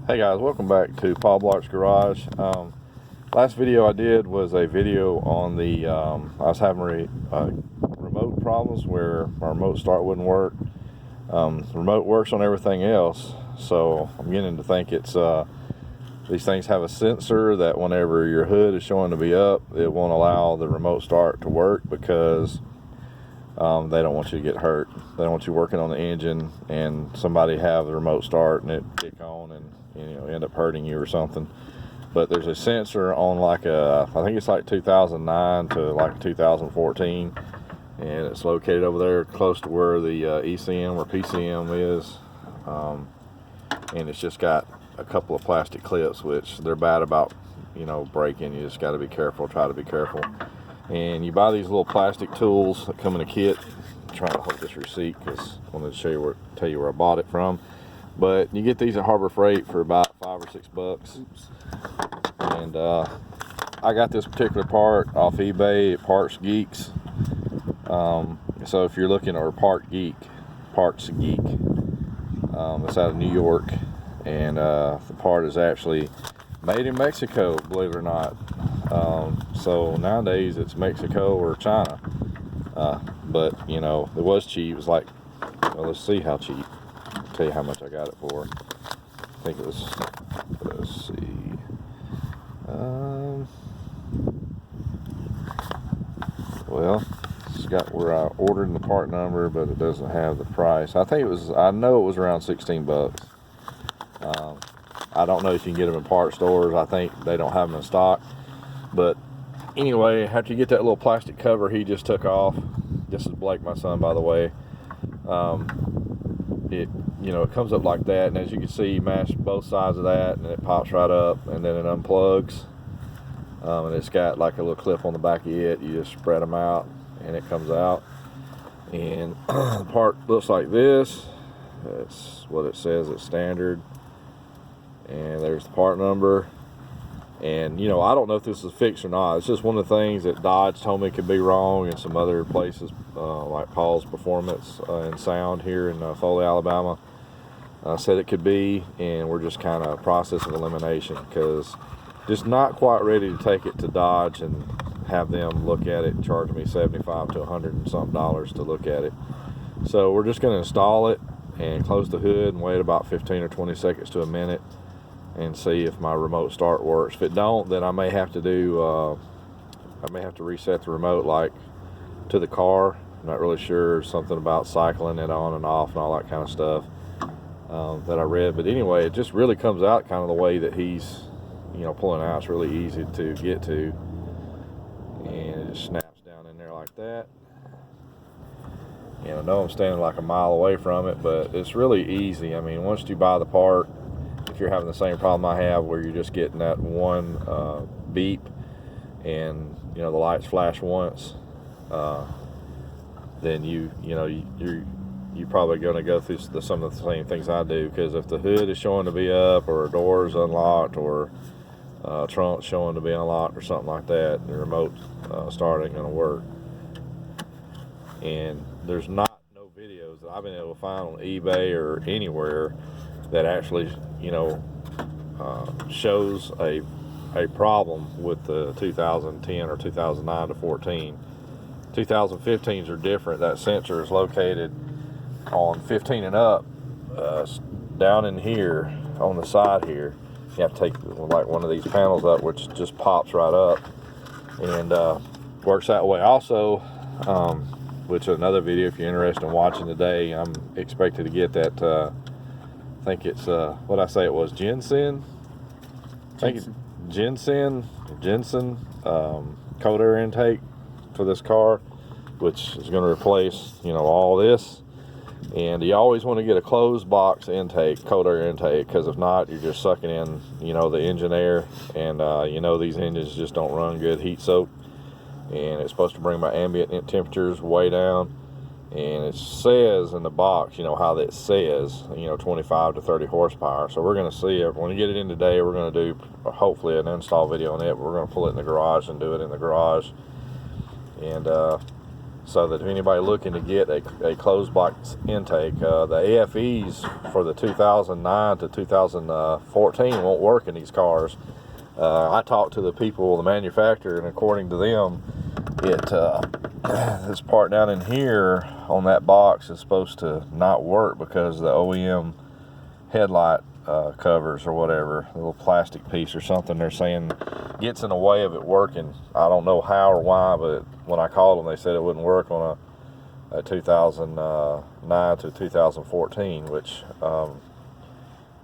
Hey guys, welcome back to Paul Block's Garage. Last video I did was a video on the I was having remote problems where my remote start wouldn't work. The remote works on everything else, so I'm beginning to think it's these things have a sensor that whenever your hood is showing to be up, it won't allow the remote start to work because they don't want you to get hurt. They don't want you working on the engine and somebody have the remote start and it kick on and end up hurting you or something. But there's a sensor on like I think it's like 2009 to like 2014, and it's located over there close to where the ECM or PCM is, and it's just got a couple of plastic clips which they're bad about breaking. You just got to be careful, try to be careful. And you buy these little plastic tools that come in a kit. I'm trying to hold this receipt because I wanted to show you tell you where I bought it from. But you get these at Harbor Freight for about $5 or $6. Oops. And I got this particular part off eBay at Parts Geeks. So if you're looking, or Parts Geek, it's out of New York, and the part is actually made in Mexico, believe it or not. So nowadays it's Mexico or China, but it was cheap. It was like, well, let's see how cheap. I'll tell you how much I got it for. I think it was, let's see, well, it's got where I ordered the part number, but it doesn't have the price. I know it was around 16 bucks. I don't know if you can get them in part stores. I think they don't have them in stock. But anyway, after you get that little plastic cover he just took off, this is Blake, my son, by the way, it comes up like that, and as you can see, you mash both sides of that, and it pops right up, and then it unplugs, and it's got like a little clip on the back of it. You just spread them out, and it comes out, and the part looks like this. That's what it says. It's standard, and there's the part number. And I don't know if this is fixed or not. It's just one of the things that Dodge told me could be wrong, and some other places like Paul's Performance and Sound here in Foley, Alabama, said it could be. And we're just kind of process of elimination, because just not quite ready to take it to Dodge and have them look at it and charge me $75 to $100 and something to look at it. So we're just going to install it and close the hood and wait about 15 or 20 seconds to a minute and see if my remote start works. If it don't, then I may have to reset the remote like to the car. I'm not really sure. Something about cycling it on and off and all that kind of stuff that I read. But anyway, it just really comes out kind of the way that he's pulling out. It's really easy to get to, and it just snaps down in there like that. I know I'm standing like a mile away from it, but it's really easy. I mean, once you buy the part, if you're having the same problem I have where you're just getting that one beep and the lights flash once, then you're probably going to go through some of the same things I do, because if the hood is showing to be up, or a door is unlocked, or trunk showing to be unlocked or something like that, the remote start ain't going to work. And there's no videos that I've been able to find on eBay or anywhere that actually shows a problem with the 2010 or 2009 to 14. 2015s are different. That sensor is located on 15 and up, down in here on the side here. You have to take like one of these panels up, which just pops right up and works that way. Also, which is another video if you're interested in watching today. I'm expected to get that. I think it's what I say it was Jensen. I think it's Jensen cold air intake for this car, which is going to replace all this. And you always want to get a closed box intake, cold air intake, because if not, you're just sucking in the engine air, and these engines just don't run good heat soak, and it's supposed to bring my ambient temperatures way down. And it says in the box, how that says, 25 to 30 horsepower. So we're going to see it. When we get it in today, we're going to do hopefully an install video on it. We're going to pull it in the garage and do it in the garage. And so that if anybody looking to get a closed box intake, the AFEs for the 2009 to 2014 won't work in these cars. I talked to the people, the manufacturer, and according to them, this part down in here on that box is supposed to not work because the OEM headlight covers or whatever, a little plastic piece or something, they're saying gets in the way of it working. I don't know how or why, but when I called them, they said it wouldn't work on a 2009 to 2014, which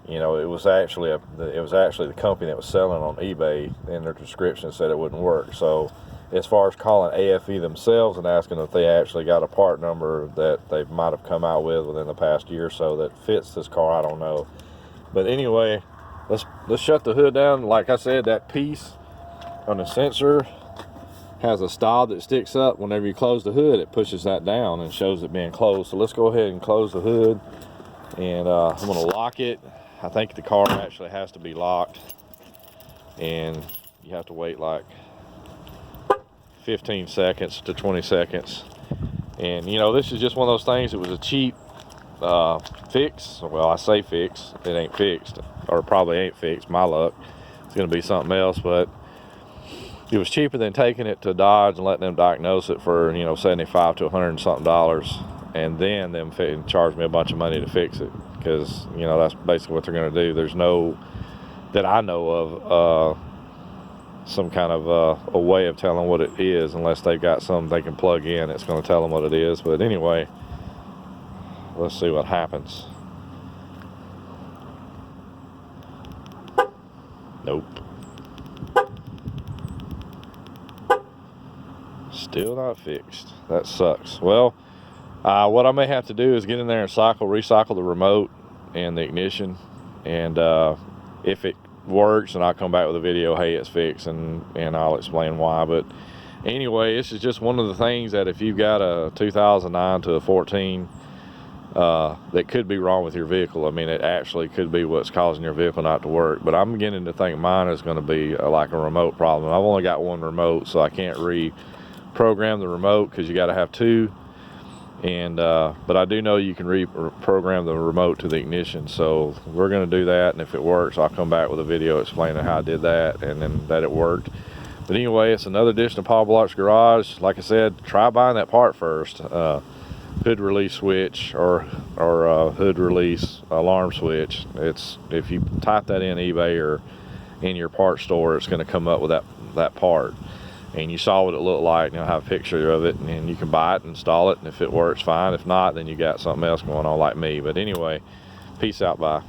you know, it was actually the company that was selling on eBay. In their description said it wouldn't work. So as far as calling AFE themselves and asking if they actually got a part number that they might have come out with within the past year or so that fits this car, I don't know. But anyway, let's shut the hood down. Like I said, that piece on the sensor has a stop that sticks up. Whenever you close the hood, it pushes that down and shows it being closed. So let's go ahead and close the hood, and I'm going to lock it. I think the car actually has to be locked, and you have to wait like 15 seconds to 20 seconds. And you know, this is just one of those things. It was a cheap fix. Well, I say fix, it ain't fixed, or probably ain't fixed, my luck. It's gonna be something else, but it was cheaper than taking it to Dodge and letting them diagnose it for, you know, $75 to $100 and something, and then them charge me a bunch of money to fix it, because, you know, that's basically what they're gonna do. There's no, that I know of, some kind of a way of telling what it is, unless they've got something they can plug in, it's going to tell them what it is. But anyway, let's see what happens. Nope. Still not fixed. That sucks. Well, what I may have to do is get in there and recycle the remote and the ignition, and if it works, and I'll come back with a video, hey, it's fixed, and I'll explain why. But anyway, this is just one of the things that if you've got a 2009 to a 14 that could be wrong with your vehicle. I mean, it actually could be what's causing your vehicle not to work. But I'm beginning to think mine is going to be like a remote problem. I've only got one remote, so I can't reprogram the remote because you got to have two. And but I do know you can reprogram the remote to the ignition, so we're going to do that, and if it works, I'll come back with a video explaining how I did that and then that it worked. But anyway, it's another edition of Paul Block's Garage. Like I said, try buying that part first. Hood release switch or hood release alarm switch. It's, if you type that in eBay or in your parts store, it's going to come up with that part. And you saw what it looked like, and you'll have a picture of it, and you can buy it and install it, and if it works, fine. If not, then you got something else going on like me. But anyway, peace out, bye.